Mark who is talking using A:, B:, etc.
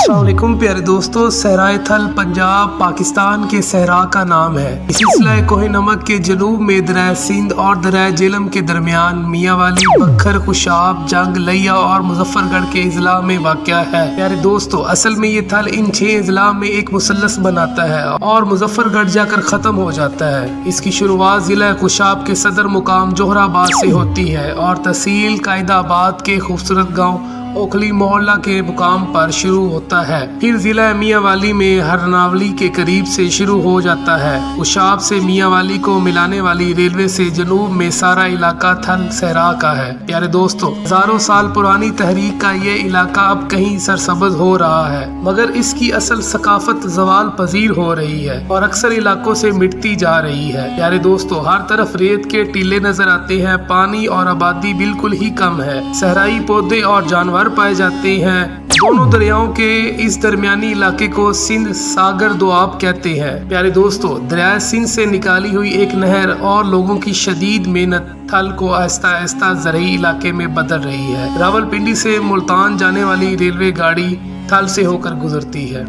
A: अस्सलाम वालेकुम प्यारे दोस्तों, सहराए थल पंजाब पाकिस्तान के सहरा का नाम है। इस सिलसिला कोहे नमक के जनूब में दरिया सिंध और दरिया जेलम के दरमियान मियांवाली, बखर, खुशाब, जंग, लिया और मुजफ्फरगढ़ के अजला में वाक़या है। प्यारे दोस्तों, असल में ये थल इन 6 अजला में एक मुसल्लस बनाता है और मुजफ्फरगढ़ जाकर ख़त्म हो जाता है। इसकी शुरुआत ज़िला खुशाब के सदर मुकाम जोहराबाद से होती है और तहसील कायदाबाद के खूबसूरत गाँव ओखली मोहल्ला के मुकाम पर शुरू होता है। फिर जिला मियांवाली में हरनावली के करीब से शुरू हो जाता है। खुशाब से मियांवाली को मिलाने वाली रेलवे से जनूब में सारा इलाका थल सहरा का है। प्यारे दोस्तों, हजारों साल पुरानी तहरीक का ये इलाका अब कहीं सरसब्ज हो रहा है, मगर इसकी असल सकाफत जवाल पजीर हो रही है और अक्सर इलाकों से मिटती जा रही है। प्यारे दोस्तों, हर तरफ रेत के टीले नजर आते हैं, पानी और आबादी बिल्कुल ही कम है। सहराई पौधे और जानवर पाए जाते हैं। दोनों दरियाओं के इस दरमियानी इलाके को सिंध सागर दोआब कहते हैं। प्यारे दोस्तों, दरिया सिंध से निकाली हुई एक नहर और लोगों की शदीद मेहनत थल को आहिस्ता आहिस्ता ज़रई इलाके में बदल रही है। रावलपिंडी से मुल्तान जाने वाली रेलवे गाड़ी थल से होकर गुजरती है।